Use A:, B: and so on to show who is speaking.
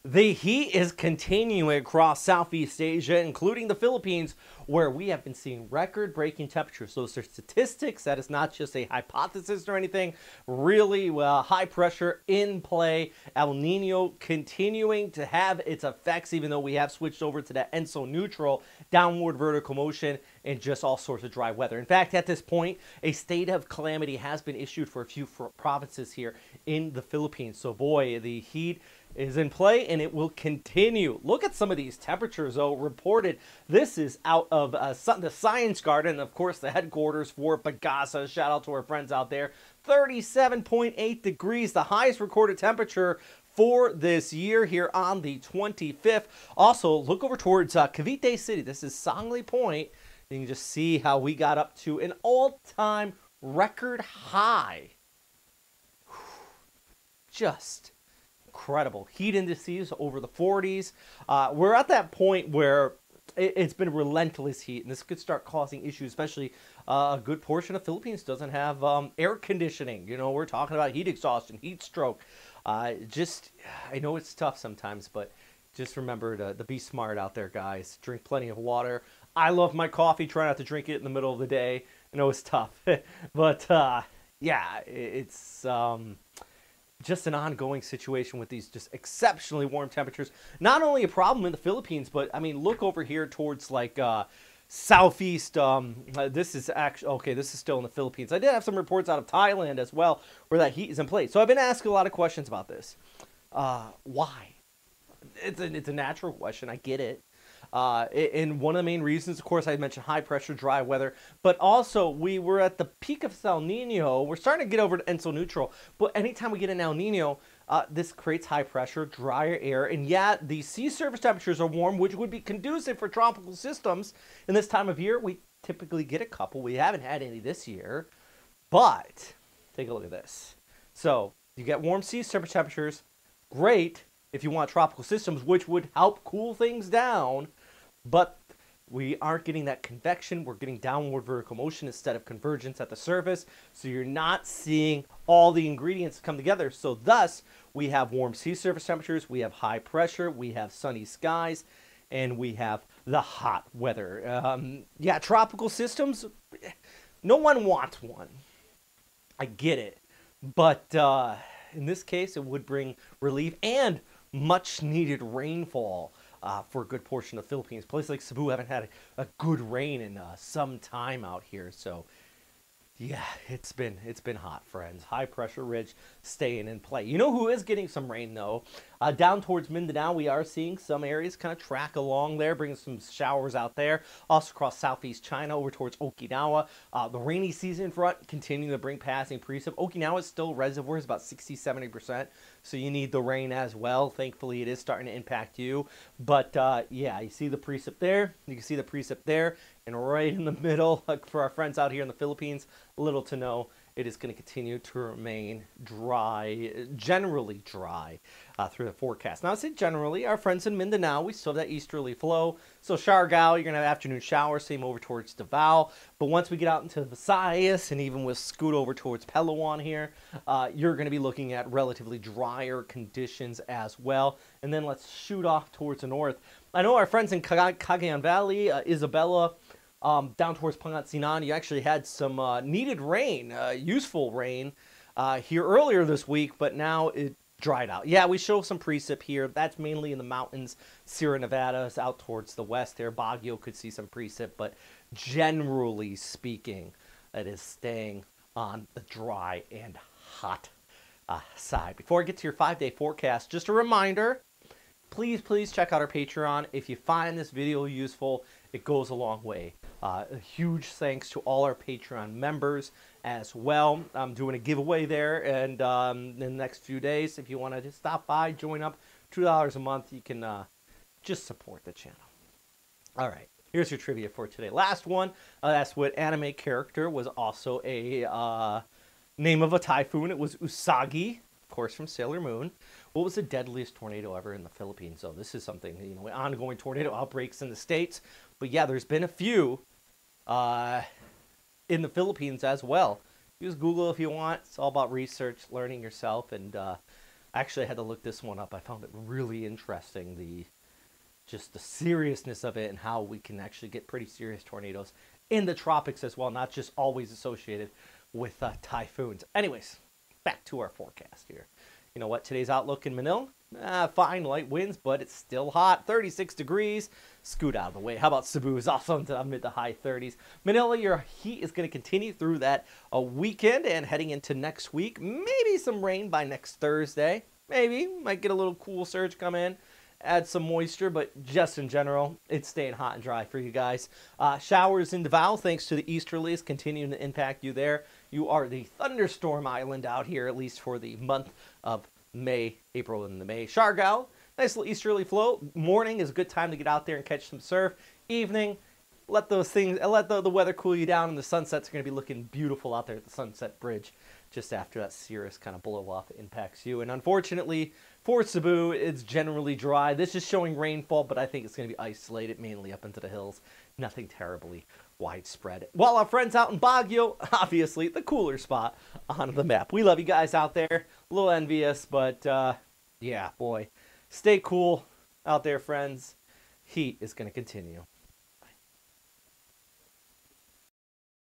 A: The heat is continuing across Southeast Asia, including the Philippines, where we have been seeing record-breaking temperatures. Those are statistics. That is not just a hypothesis or anything. Really, high pressure in play. El Nino continuing to have its effects, even though we have switched over to that ENSO neutral, downward vertical motion, and just all sorts of dry weather. In fact, at this point, a state of calamity has been issued for a few provinces here in the Philippines. So boy, the heat is in play and it will continue. Look at some of these temperatures though reported. This is out of the Science Garden, of course the headquarters for Pagasa. Shout out to our friends out there. 37.8 degrees, the highest recorded temperature for this year here on the 25th. Also, look over towards Cavite City. This is Sangli Point. You can just see how we got up to an all-time record high. Just incredible. Heat indices over the 40s. We're at that point where it's been relentless heat, and this could start causing issues, especially a good portion of Philippines doesn't have air conditioning. You know, we're talking about heat exhaustion, heat stroke. I know it's tough sometimes, but just remember to be smart out there, guys. Drink plenty of water. I love my coffee. Try not to drink it in the middle of the day. I know it's tough, but yeah, it's just an ongoing situation with these just exceptionally warm temperatures. Not only a problem in the Philippines, but I mean, look over here towards like southeast. This is actually, okay, this is still in the Philippines. I did have some reports out of Thailand as well where that heat is in place. So I've been asking a lot of questions about this. Why? It's a natural question. I get it. And one of the main reasons, of course, I mentioned high pressure, dry weather, but also we were at the peak of El Nino. We're starting to get over to ENSO neutral, but anytime we get an El Nino, this creates high pressure, drier air, and yet the sea surface temperatures are warm, which would be conducive for tropical systems. In this time of year, we typically get a couple. We haven't had any this year, but take a look at this. So you get warm sea surface temperatures, great if you want tropical systems, which would help cool things down. But we aren't getting that convection. We're getting downward vertical motion instead of convergence at the surface. So you're not seeing all the ingredients come together. So thus, we have warm sea surface temperatures, we have high pressure, we have sunny skies, and we have the hot weather. Yeah, tropical systems, no one wants one. I get it. But in this case, it would bring relief and much needed rainfall for a good portion of the Philippines. Places like Cebu haven't had a good rain in some time out here. So yeah, it's been hot, friends. High pressure ridge staying in play. You know who is getting some rain though? Down towards Mindanao, we are seeing some areas kind of track along there, bringing some showers out there. Also across southeast China, over towards Okinawa. The rainy season front continuing to bring passing precip. Okinawa is still reservoirs about 60-70%, so you need the rain as well. Thankfully, it is starting to impact you. But yeah, you see the precip there. You can see the precip there. And right in the middle, for our friends out here in the Philippines, little to no, it is going to continue to remain dry, generally dry through the forecast. Now, I say generally, our friends in Mindanao, we still have that easterly flow. So Siargao, you're going to have afternoon showers, same over towards Davao. But once we get out into Visayas and even with scoot over towards Palawan here, you're going to be looking at relatively drier conditions as well. And then let's shoot off towards the north. I know our friends in Cagayan Valley, Isabela, down towards Pangasinan, you actually had some needed rain, useful rain here earlier this week, but now it dried out. Yeah, we show some precip here. That's mainly in the mountains. Sierra Nevada is out towards the west there. Baguio could see some precip, but generally speaking, it is staying on the dry and hot side. Before I get to your 5-day forecast, just a reminder, please check out our Patreon. If you find this video useful, it goes a long way. A huge thanks to all our Patreon members as well. I'm doing a giveaway there, and in the next few days, if you want to just stop by, join up, $2 a month, you can just support the channel. All right, here's your trivia for today. Last one, that's what anime character was also a name of a typhoon. It was Usagi, of course, from Sailor Moon. What was the deadliest tornado ever in the Philippines? So this is something, you know, ongoing tornado outbreaks in the States. But yeah, there's been a few in the Philippines as well. Use Google if you want. It's all about research, learning yourself, and Actually, I had to look this one up. I found it really interesting. Just the seriousness of it and how we can actually get pretty serious tornadoes in the tropics as well, not just always associated with typhoons. Anyways, back to our forecast here. You know what? Today's outlook in Manila, fine, light winds, but it's still hot. 36 degrees. Scoot out of the way. How about Cebu? Is also into mid to high 30s. Manila, your heat is going to continue through that weekend and heading into next week. Maybe some rain by next Thursday. Maybe. Might get a little cool surge come in. Add some moisture, but just in general, it's staying hot and dry for you guys. Showers in Davao, thanks to the easterlies, continuing to impact you there. You are the thunderstorm island out here, at least for the month of May, April, and May. Siargao, nice little easterly flow. Morning is a good time to get out there and catch some surf. Evening, let the weather cool you down, and the sunsets are going to be looking beautiful out there at the Sunset Bridge just after that cirrus kind of blow off impacts you. And unfortunately, for Cebu, it's generally dry. This is showing rainfall, but I think it's going to be isolated, mainly up into the hills. Nothing terribly widespread. While our friends out in Baguio, obviously the cooler spot on the map. We love you guys out there. A little envious, but yeah, boy. Stay cool out there, friends. Heat is going to continue.